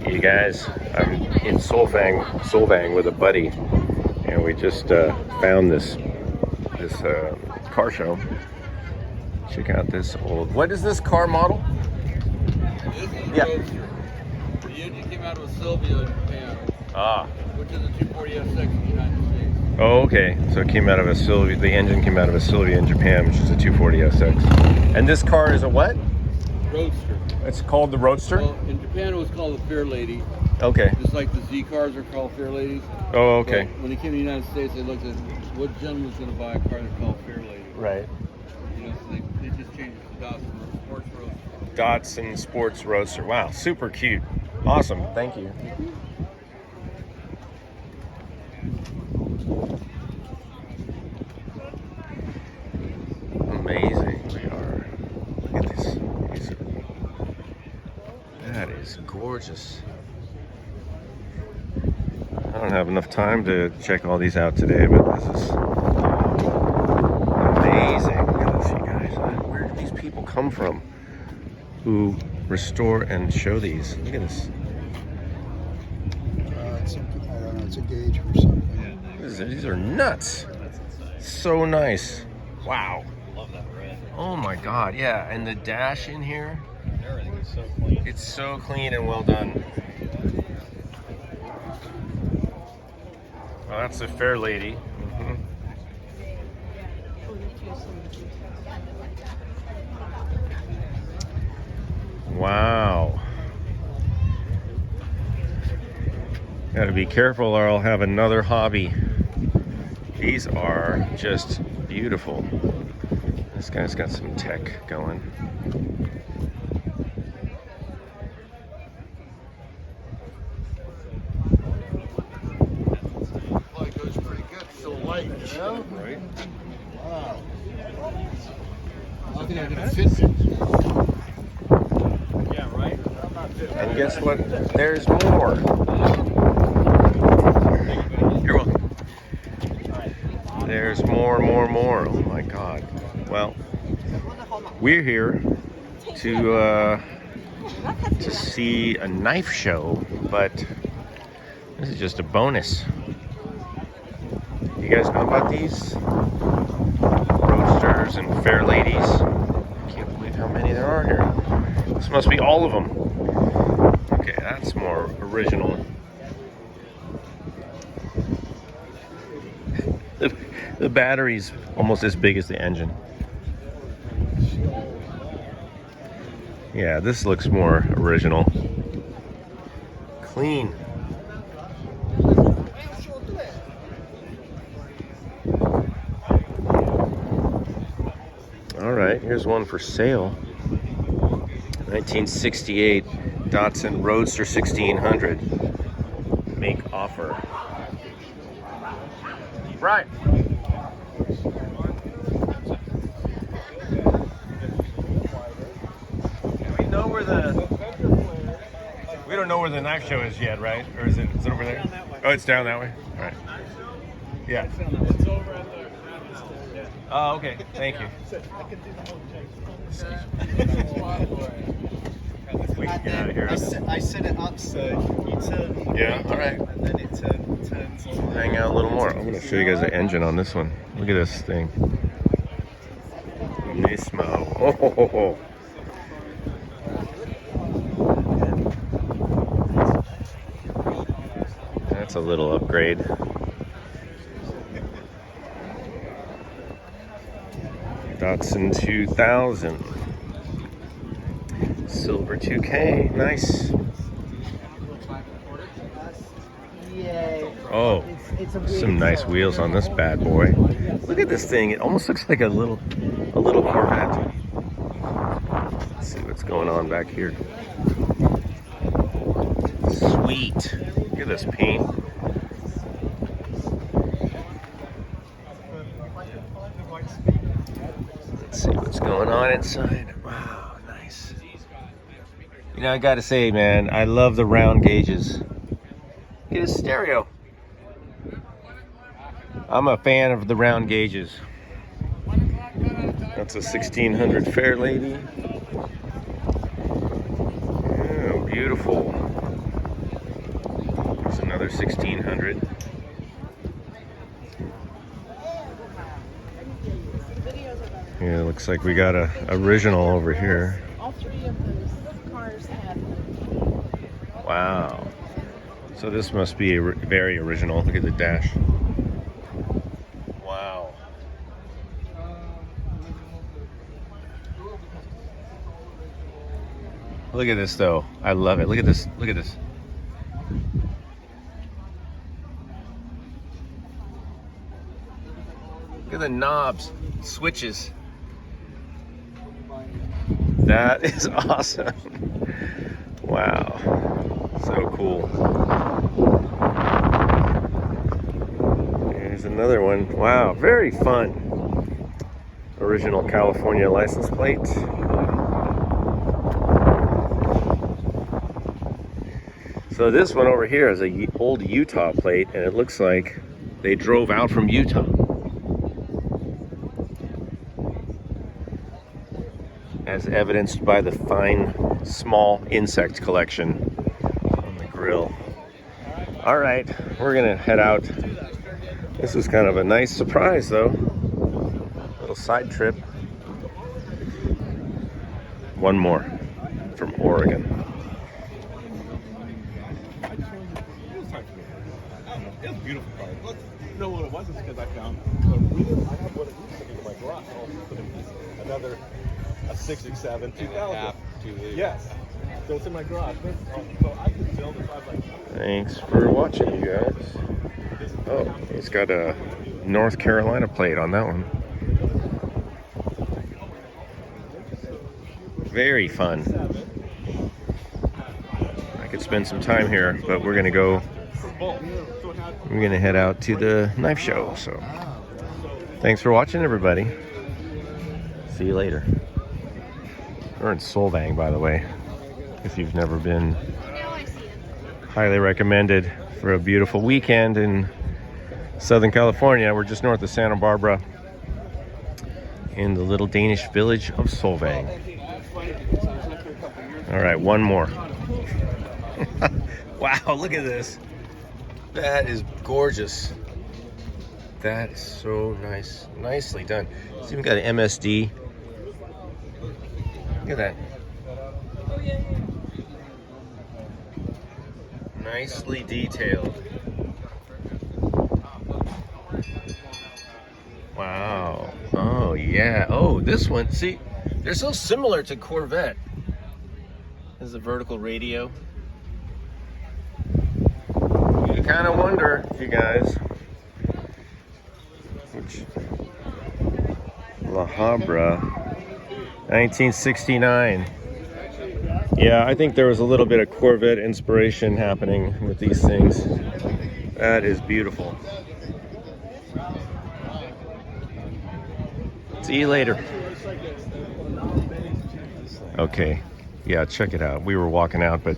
You guys, I'm in Solvang with a buddy, and we just found this car show. Check out this old. What is this car model? Yeah. The engine came out of a Sylvia in Japan. Which is a 240 S6 in the United States. Oh, okay. So it came out of a Sylvia. The engine came out of a Sylvia in Japan, which is a 240 SX. And this car is a what? Roadster. It's called the Roadster? Well, in Japan it was called the Fair Lady. Okay. Just like the Z cars are called Fair Ladies. Oh, okay. But when they came to the United States, they looked at what gentleman's going to buy a car that's called Fair Lady. Right. You know, so they just changed it to Datsun Sports Roadster. Datsun Sports Roadster. Wow, super cute. Awesome. Thank you. Amazing they are. Look at this. That is gorgeous. I don't have enough time to check all these out today, but this is amazing. Look at this, you guys. Where do these people come from who restore and show these? Look at this. I don't know, it's a gauge or something. These are nuts. So nice. Wow. Love that red. Oh my God, yeah. And the dash in here, Everything is so clean. it's so clean and well done. Well, that's a Fair Lady. Wow. Gotta be careful or I'll have another hobby. These are just beautiful. This guy's got some tech going. Well, it goes pretty good, so light, you know? Right? Wow. I think I'm gonna fit it. Yeah, right? And guess what? There's more. You're welcome. There's more. Oh my God. Well, we're here to see a knife show, but this is just a bonus. You guys know about these Roadsters and Fair Ladies? I can't believe how many there are here. This must be all of them. Okay, that's more original. The battery's almost as big as the engine. Yeah, this looks more original. Clean. All right, here's one for sale. 1968 Datsun Roadster 1600. Make offer. Right. We don't know where the knife show is yet, right? Or is it over there? Oh, it's down that way? All right. Yeah. It's over at the Oh, okay. Thank you. We can get out of here. I set it up so you turn. Yeah, all right. And then it turns. Hang out a little more. I'm going to show you guys the engine on this one. Look at this thing. Nismo. Oh. That's a little upgrade. Datsun 2000. Silver 2K. Nice. Oh, some nice wheels on this bad boy. Look at this thing. It almost looks like a little Corvette. Let's see what's going on back here. Sweet. Look at this paint. Let's see what's going on inside. Wow, nice. You know, I gotta say, man, I love the round gauges. Get a stereo. I'm a fan of the round gauges. That's a 1600 Fair Lady. Oh, beautiful. Another 1600. Yeah, looks like we got a original over here. All three of those cars had. Wow. So this must be very original. Look at the dash. Wow. Look at this though. I love it. Look at this. Look at this. Look at the knobs, switches. That is awesome. Wow. So cool. Here's another one. Wow, very fun. Original California license plate. So this one over here is a old Utah plate, and it looks like they drove out from Utah. As evidenced by the fine, small insect collection on the grill. All right, we're gonna head out. This was kind of a nice surprise though. Little side trip. One more from Oregon. It was beautiful car. Look, you know what it was? It's because I found I have what it used to be in my garage. I also put in another a 67 2000. Yes. So it's in my garage. So I can build it. I was like, Thanks for watching, you guys. Oh, he's got a North Carolina plate on that one. Very fun. I could spend some time here, but we're gonna go. We're gonna head out to the knife show. So, thanks for watching, everybody. See you later. We're in Solvang, by the way. If you've never been, highly recommended for a beautiful weekend in Southern California. We're just north of Santa Barbara in the little Danish village of Solvang. All right, one more. Wow, look at this. That is gorgeous. That is so nice. Nicely done. It's even got an MSD. Look at that. Nicely detailed. Wow. Oh, yeah. Oh, this one. See, they're so similar to Corvette. This is a vertical radio. You kind of wonder, you guys, which La Habra, 1969. Yeah, I think there was a little bit of Corvette inspiration happening with these things. That is beautiful. See you later. Okay, yeah, check it out. We were walking out, but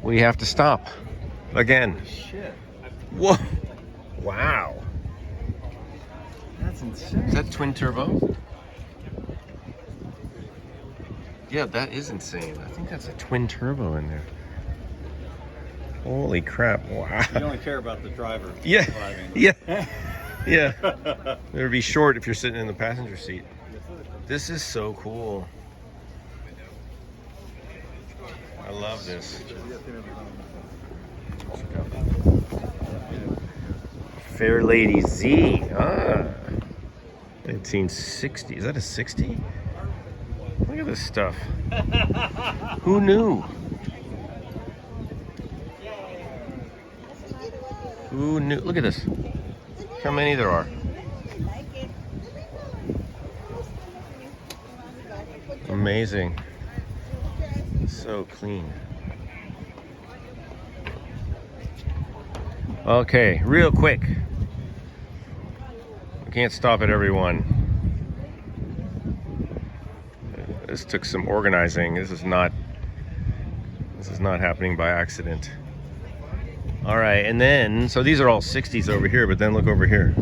we have to stop again. shit. Whoa! Wow. That's insane. Is that twin turbo? Yeah, that is insane. I think that's a twin turbo in there. Holy crap! Wow. You only care about the driver. Yeah. Driving. Yeah. Yeah. It'd be short if you're sitting in the passenger seat. This is so cool. I love this. Fair Lady Z. 1960. Is that a 60? Look at this stuff. Who knew? Who knew? Look at this. How many there are. Amazing. So clean. Okay, real quick. We can't stop at every one. This took some organizing. This is not happening by accident. All right, and then, so these are all 60s over here, but then look over here.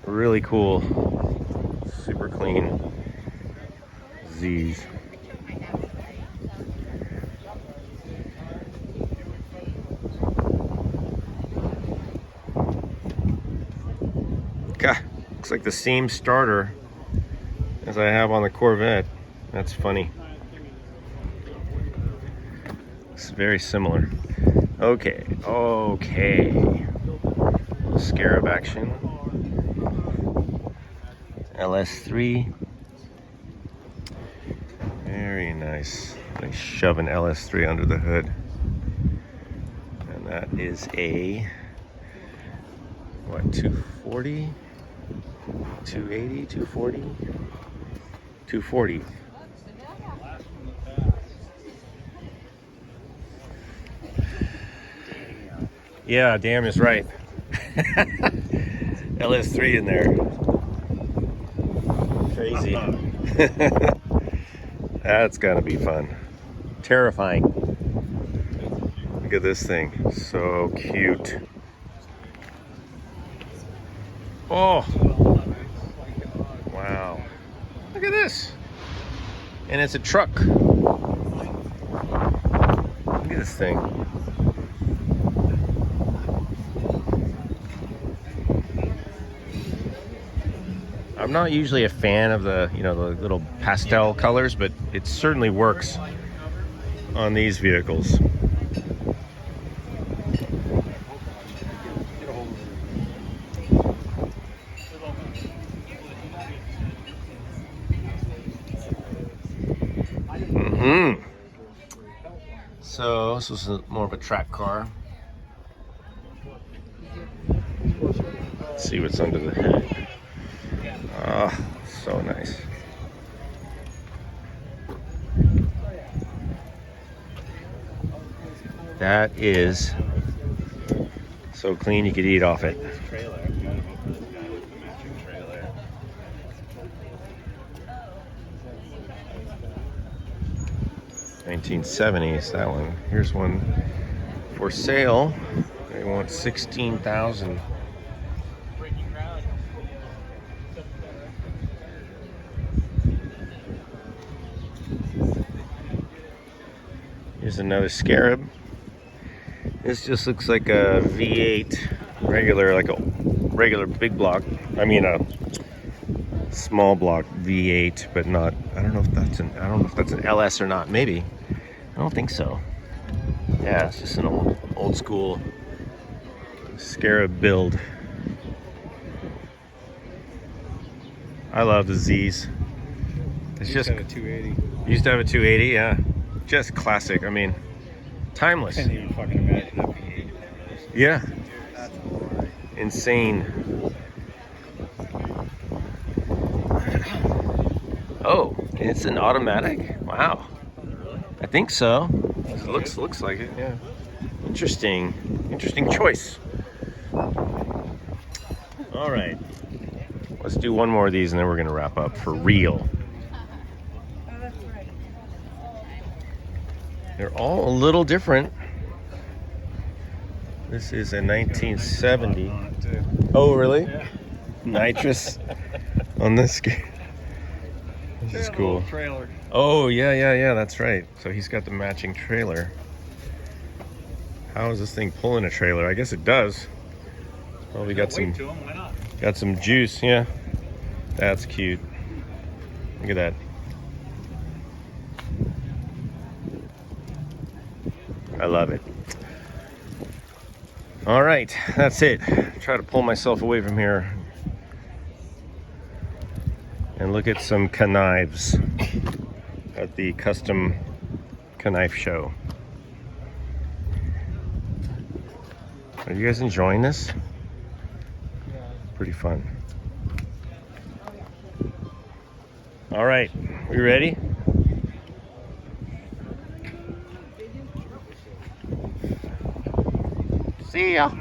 Really cool, super clean Z's. Looks like the same starter as I have on the Corvette. That's funny. It's very similar. Okay, okay. Scarab action. LS3. Very nice. They shove an LS3 under the hood. And that is a, what, 240? 280, 240? 240. Yeah, damn is right. LS3 in there. Crazy. That's gotta be fun. Terrifying. Look at this thing. So cute. Oh. Wow. Look at this. And it's a truck. Look at this thing. I'm not usually a fan of the, the little pastel colors, but it certainly works on these vehicles. So this was more of a track car. Let's see what's under the hood. Oh, so nice. That is so clean you could eat off it. 1970s, that one. Here's one for sale. They want $16,000. Here's another Scarab. This just looks like a V8 regular, like a regular big block. I mean a small block V8, but not. I don't know if that's an LS or not. Maybe. I don't think so. Yeah, it's just an old school Scarab build. I love the Z's. It's just a 280. Used to have a 280, yeah. Just classic. I mean, timeless. Can't even fucking imagine that V8. Yeah. That's boring. Insane. Oh, it's an automatic? Wow. I think so. It looks like it, yeah. Interesting choice. All right. Let's do one more of these and then we're gonna wrap up for real. They're all a little different. This is a 1970. Oh, really? Yeah. Nitrous on this game. This is cool. Trailer. Oh, yeah, that's right. So he's got the matching trailer. How is this thing pulling a trailer? I guess it does. Well, we got some Why not? got some juice, yeah. That's cute. Look at that. I love it. All right, that's it. Try to pull myself away from here and look at some knives at the custom knife show. Are you guys enjoying this? Pretty fun. All right, we ready? See ya.